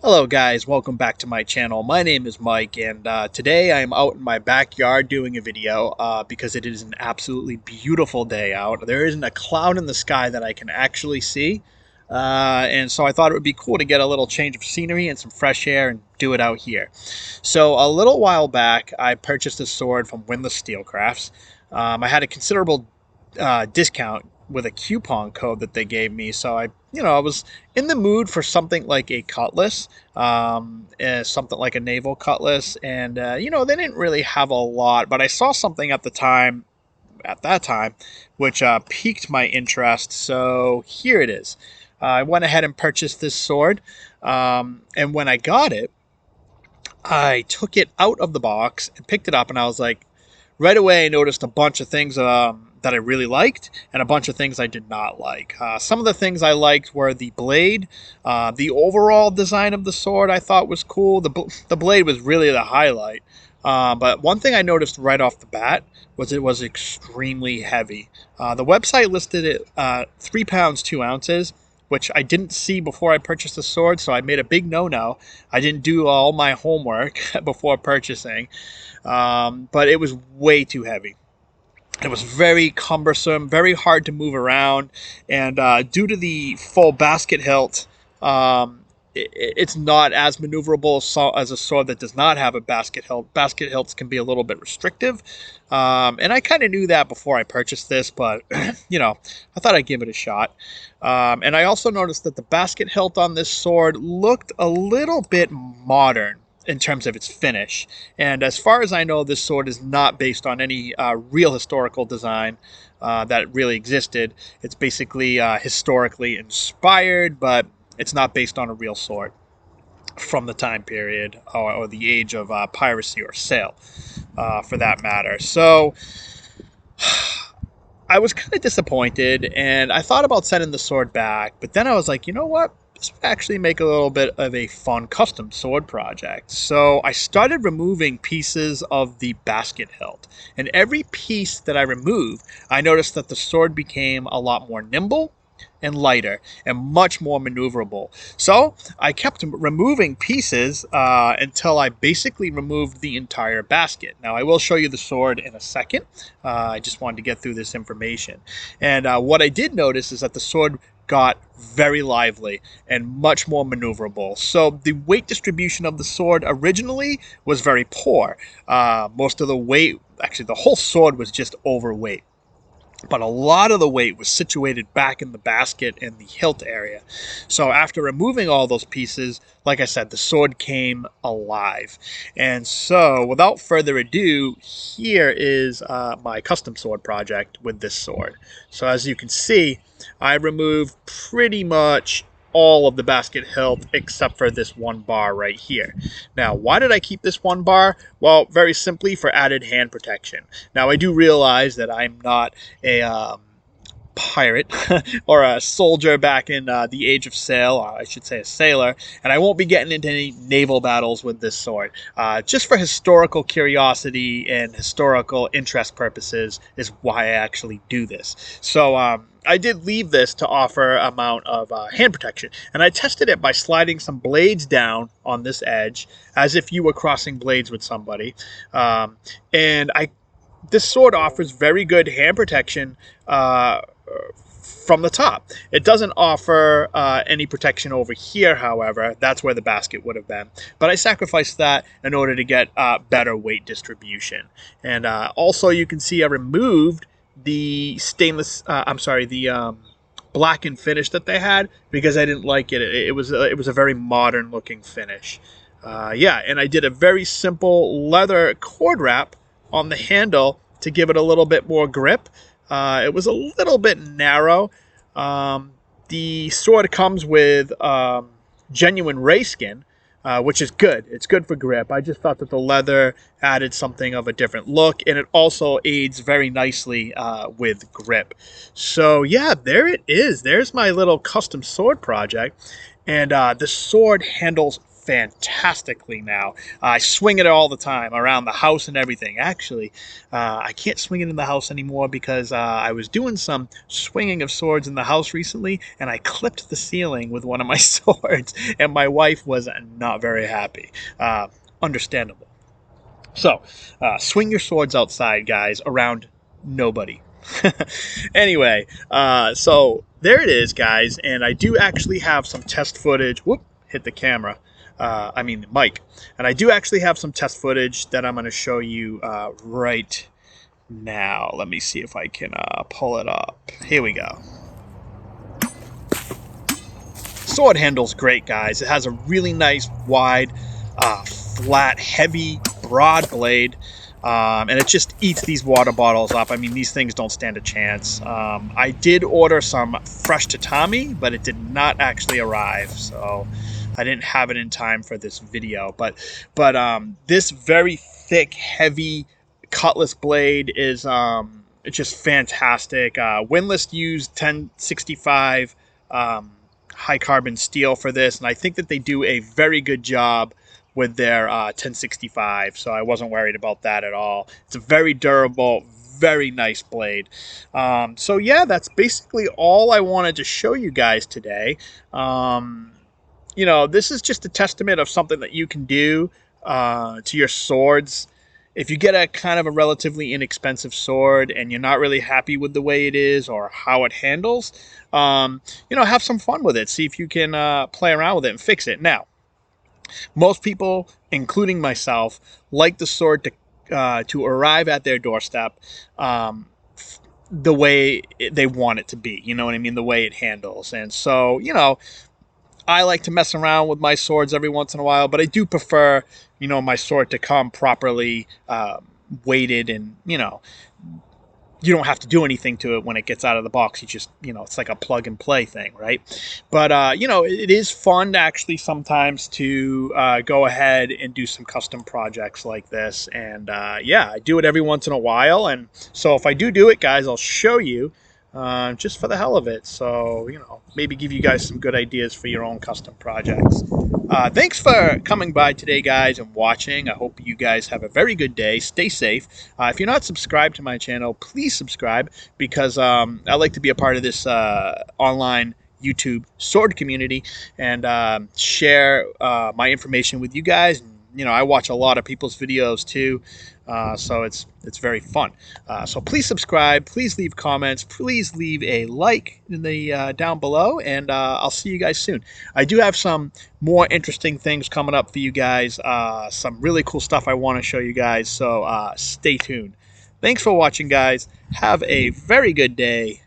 Hello guys, welcome back to my channel. My name is Mike and today I am out in my backyard doing a video because it is an absolutely beautiful day out. There isn't a cloud in the sky that I can actually see, and so I thought it would be cool to get a little change of scenery and some fresh air and do it out here. So a little while back I purchased a sword from Windlass Steelcrafts. I had a considerable discount with a coupon code that they gave me, so I was in the mood for something like a Cutlass, something like a naval Cutlass, and they didn't really have a lot, but I saw something at that time, which piqued my interest. So here it is. I went ahead and purchased this sword, and when I got it, I took it out of the box and picked it up, and I was like, right away I noticed a bunch of things that I really liked and a bunch of things I did not like. Some of the things I liked were the blade. The overall design of the sword I thought was cool. The blade was really the highlight. But one thing I noticed right off the bat was it was extremely heavy. The website listed it 3 pounds 2 ounces, which I didn't see before I purchased the sword, so I made a big no-no. I didn't do all my homework before purchasing, but it was way too heavy. It was very cumbersome, very hard to move around, and due to the full basket hilt, it's not as maneuverable as a sword that does not have a basket hilt. Basket hilts can be a little bit restrictive, and I kind of knew that before I purchased this, but I thought I'd give it a shot. And I also noticed that the basket hilt on this sword looked a little bit modern in terms of its finish. And as far as I know, this sword is not based on any real historical design that really existed. It's basically historically inspired, but it's not based on a real sword from the time period or the age of piracy or sale, for that matter. So I was kind of disappointed, and I thought about sending the sword back, but then I was like, you know what? This would actually make a little bit of a fun custom sword project. So I started removing pieces of the basket hilt, and every piece that I removed, I noticed that the sword became a lot more nimble and lighter and much more maneuverable. So I kept removing pieces until I basically removed the entire basket. Now I will show you the sword in a second. I just wanted to get through this information. And what I did notice is that the sword got very lively and much more maneuverable. So the weight distribution of the sword originally was very poor. Most of the weight, actually the whole sword was just overweight, but a lot of the weight was situated back in the basket and the hilt area. So after removing all those pieces, like I said, the sword came alive. And so without further ado, here is my custom sword project with this sword. So as you can see, I removed pretty much all of the basket hilt except for this one bar right here. Now, why did I keep this one bar? Well, very simply for added hand protection. Now, I do realize that I'm not a pirate or a soldier back in the age of sail, I should say a sailor, and I won't be getting into any naval battles with this sword. Just for historical curiosity and historical interest purposes is why I actually do this. So I did leave this to offer amount of hand protection, and I tested it by sliding some blades down on this edge as if you were crossing blades with somebody, and this sword offers very good hand protection from the top. It doesn't offer any protection over here, however. That's where the basket would have been. But I sacrificed that in order to get better weight distribution. And also you can see I removed the blackened finish that they had because I didn't like it. It was a very modern looking finish. And I did a very simple leather cord wrap on the handle to give it a little bit more grip. It was a little bit narrow. The sword comes with genuine ray skin, which is good. It's good for grip. I just thought that the leather added something of a different look, and it also aids very nicely with grip. So yeah, there it is. There's my little custom sword project, and the sword handles fantastically now. I swing it all the time around the house and everything. Actually, I can't swing it in the house anymore because I was doing some swinging of swords in the house recently, and I clipped the ceiling with one of my swords, and my wife was not very happy. Understandable. So, swing your swords outside, guys, around nobody. Anyway, so there it is, guys, and I do actually have some test footage. Whoop, hit the camera. I mean the mic. And I do actually have some test footage that I'm going to show you right now. Let me see if I can pull it up. Here we go. Sword handle's great, guys. It has a really nice, wide, flat, heavy, broad blade. And it just eats these water bottles up. I mean, these things don't stand a chance. I did order some fresh tatami, but it did not actually arrive, so I didn't have it in time for this video. But this very thick, heavy Cutlass blade is it's just fantastic. Windlass used 1065 high carbon steel for this, and I think that they do a very good job with their 1065, so I wasn't worried about that at all. It's a very durable, very nice blade. So yeah, that's basically all I wanted to show you guys today. You know, this is just a testament of something that you can do to your swords. If you get a kind of a relatively inexpensive sword and you're not really happy with the way it is or how it handles, you know, have some fun with it. See if you can play around with it and fix it. Now, most people, including myself, like the sword to arrive at their doorstep the way they want it to be. You know what I mean? The way it handles. And so, you know, I like to mess around with my swords every once in a while, but I do prefer, you know, my sword to come properly weighted, and, you know, you don't have to do anything to it when it gets out of the box. You just, you know, it's like a plug and play thing, right? But, you know, it is fun actually sometimes to go ahead and do some custom projects like this. And, yeah, I do it every once in a while. And so if I do it, guys, I'll show you just for the hell of it. So, you know, maybe give you guys some good ideas for your own custom projects. Thanks for coming by today, guys, and watching. I hope you guys have a very good day. Stay safe. If you're not subscribed to my channel, please subscribe, because I like to be a part of this online YouTube sword community and share my information with you guys. You know, I watch a lot of people's videos too, so it's very fun. So please subscribe, please leave comments, please leave a like in the down below, and I'll see you guys soon. I do have some more interesting things coming up for you guys, some really cool stuff I want to show you guys, so stay tuned. Thanks for watching, guys. Have a very good day.